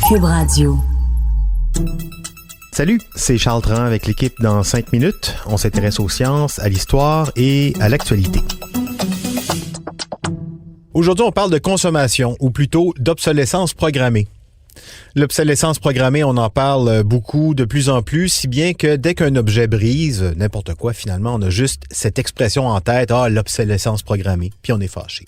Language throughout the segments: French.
Cube Radio. Salut, c'est Charles Tran avec l'équipe dans 5 minutes. On s'intéresse aux sciences, à l'histoire et à l'actualité. Aujourd'hui, on parle de consommation, ou plutôt d'obsolescence programmée. L'obsolescence programmée, on en parle beaucoup, de plus en plus, si bien que dès qu'un objet brise, n'importe quoi finalement, on a juste cette expression en tête, l'obsolescence programmée, puis on est fâché.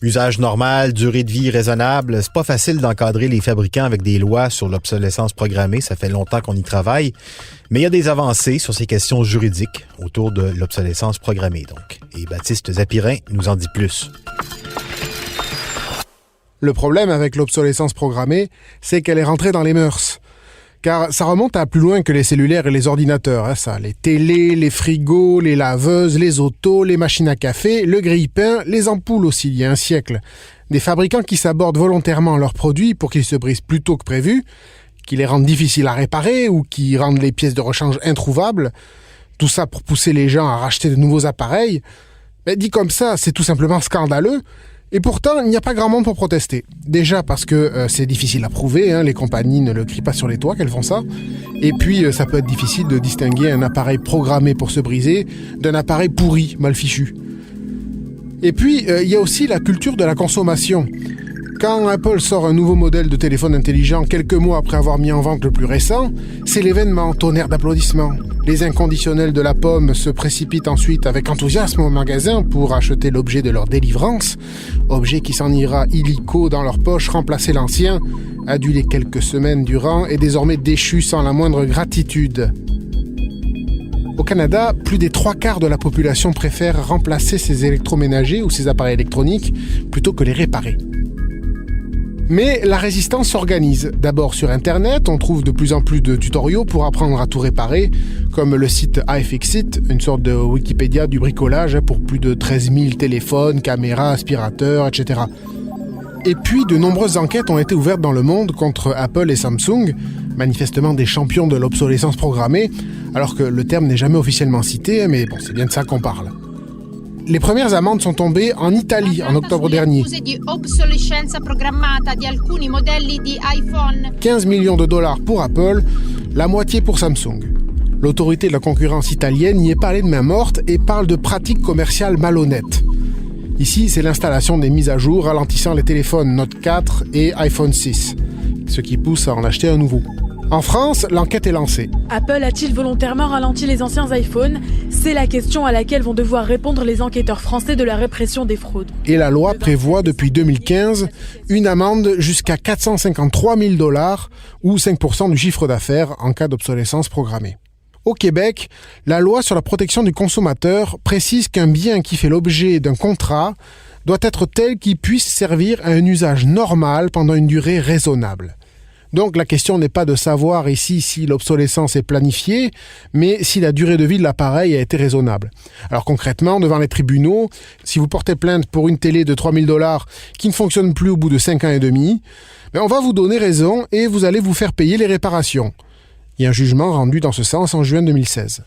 Usage normal, durée de vie raisonnable, c'est pas facile d'encadrer les fabricants avec des lois sur l'obsolescence programmée, ça fait longtemps qu'on y travaille, mais il y a des avancées sur ces questions juridiques autour de l'obsolescence programmée, donc. Et Baptiste Zapirin nous en dit plus. Le problème avec l'obsolescence programmée, c'est qu'elle est rentrée dans les mœurs. Car ça remonte à plus loin que les cellulaires et les ordinateurs. Ça, les télés, les frigos, les laveuses, les autos, les machines à café, le grille-pain, les ampoules aussi, il y a un siècle. Des fabricants qui sabordent volontairement leurs produits pour qu'ils se brisent plus tôt que prévu, qui les rendent difficiles à réparer ou qui rendent les pièces de rechange introuvables. Tout ça pour pousser les gens à racheter de nouveaux appareils. Mais dit comme ça, c'est tout simplement scandaleux. Et pourtant, il n'y a pas grand monde pour protester. Déjà parce que c'est difficile à prouver, les compagnies ne le crient pas sur les toits qu'elles font ça. Et puis, ça peut être difficile de distinguer un appareil programmé pour se briser d'un appareil pourri, mal fichu. Et puis, il y a aussi la culture de la consommation. Quand Apple sort un nouveau modèle de téléphone intelligent quelques mois après avoir mis en vente le plus récent, c'est l'événement, tonnerre d'applaudissements. Les inconditionnels de la pomme se précipitent ensuite avec enthousiasme au magasin pour acheter l'objet de leur délivrance, objet qui s'en ira illico dans leur poche, remplacer l'ancien, adulé quelques semaines durant et désormais déchu sans la moindre gratitude. Au Canada, plus des 3/4 de la population préfère remplacer ses électroménagers ou ses appareils électroniques plutôt que les réparer. Mais la résistance s'organise. D'abord sur Internet, on trouve de plus en plus de tutoriaux pour apprendre à tout réparer, comme le site iFixit, une sorte de Wikipédia du bricolage pour plus de 13 000 téléphones, caméras, aspirateurs, etc. Et puis, de nombreuses enquêtes ont été ouvertes dans le monde contre Apple et Samsung, manifestement des champions de l'obsolescence programmée, alors que le terme n'est jamais officiellement cité, mais bon, c'est bien de ça qu'on parle. Les premières amendes sont tombées en Italie en octobre dernier. 15 millions de dollars pour Apple, la moitié pour Samsung. L'autorité de la concurrence italienne n'y est pas allée de main morte et parle de pratiques commerciales malhonnêtes. Ici, c'est l'installation des mises à jour ralentissant les téléphones Note 4 et iPhone 6, ce qui pousse à en acheter un nouveau. En France, l'enquête est lancée. Apple a-t-il volontairement ralenti les anciens iPhones ? C'est la question à laquelle vont devoir répondre les enquêteurs français de la répression des fraudes. Et la loi prévoit depuis 2015 une amende jusqu'à 453 000 $ ou 5% du chiffre d'affaires en cas d'obsolescence programmée. Au Québec, la loi sur la protection du consommateur précise qu'un bien qui fait l'objet d'un contrat doit être tel qu'il puisse servir à un usage normal pendant une durée raisonnable. Donc la question n'est pas de savoir ici si l'obsolescence est planifiée, mais si la durée de vie de l'appareil a été raisonnable. Alors concrètement, devant les tribunaux, si vous portez plainte pour une télé de 3 000 $ qui ne fonctionne plus au bout de 5 ans et demi, on va vous donner raison et vous allez vous faire payer les réparations. Il y a un jugement rendu dans ce sens en juin 2016.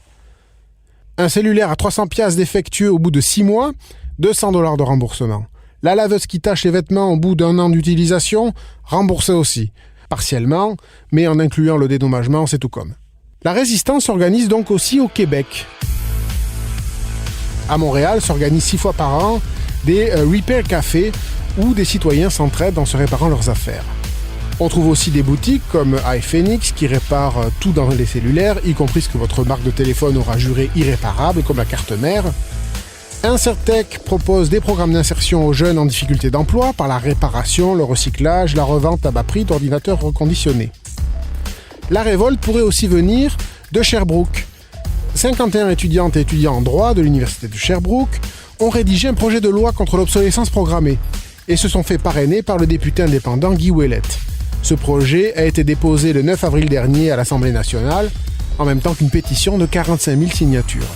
Un cellulaire à 300 $ défectueux au bout de 6 mois, 200 $ de remboursement. La laveuse qui tache les vêtements au bout d'1 an d'utilisation, remboursée aussi. Partiellement, mais en incluant le dédommagement, c'est tout comme. La résistance s'organise donc aussi au Québec. À Montréal, s'organisent 6 fois par an des repair cafés où des citoyens s'entraident en se réparant leurs affaires. On trouve aussi des boutiques comme iPhoenix qui réparent tout dans les cellulaires, y compris ce que votre marque de téléphone aura juré irréparable, comme la carte mère. Insertec propose des programmes d'insertion aux jeunes en difficulté d'emploi par la réparation, le recyclage, la revente à bas prix d'ordinateurs reconditionnés. La révolte pourrait aussi venir de Sherbrooke. 51 étudiantes et étudiants en droit de l'université de Sherbrooke ont rédigé un projet de loi contre l'obsolescence programmée et se sont fait parrainer par le député indépendant Guy Ouellette. Ce projet a été déposé le 9 avril dernier à l'Assemblée nationale, en même temps qu'une pétition de 45 000 signatures.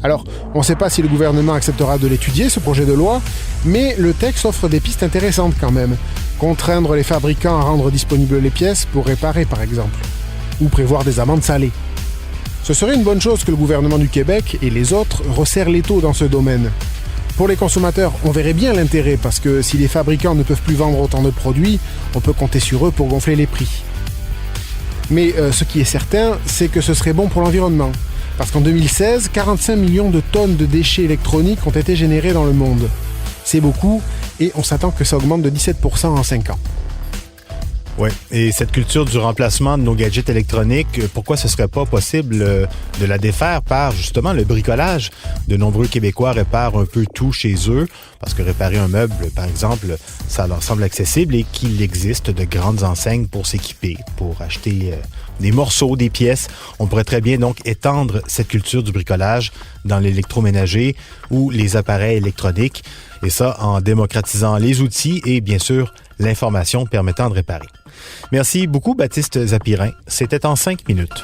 Alors, on ne sait pas si le gouvernement acceptera de l'étudier, ce projet de loi, mais le texte offre des pistes intéressantes quand même. Contraindre les fabricants à rendre disponibles les pièces pour réparer, par exemple. Ou prévoir des amendes salées. Ce serait une bonne chose que le gouvernement du Québec et les autres resserrent l'étau dans ce domaine. Pour les consommateurs, on verrait bien l'intérêt parce que si les fabricants ne peuvent plus vendre autant de produits, on peut compter sur eux pour gonfler les prix. Mais ce qui est certain, c'est que ce serait bon pour l'environnement. Parce qu'en 2016, 45 millions de tonnes de déchets électroniques ont été générés dans le monde. C'est beaucoup et on s'attend que ça augmente de 17% en 5 ans. Oui, et cette culture du remplacement de nos gadgets électroniques, pourquoi ce serait pas possible de la défaire par justement le bricolage? De nombreux Québécois réparent un peu tout chez eux, parce que réparer un meuble, par exemple, ça leur semble accessible et qu'il existe de grandes enseignes pour s'équiper, pour acheter des morceaux, des pièces. On pourrait très bien donc étendre cette culture du bricolage dans l'électroménager ou les appareils électroniques, et ça en démocratisant les outils et bien sûr l'information permettant de réparer. Merci beaucoup Baptiste Zapirin. C'était en 5 minutes.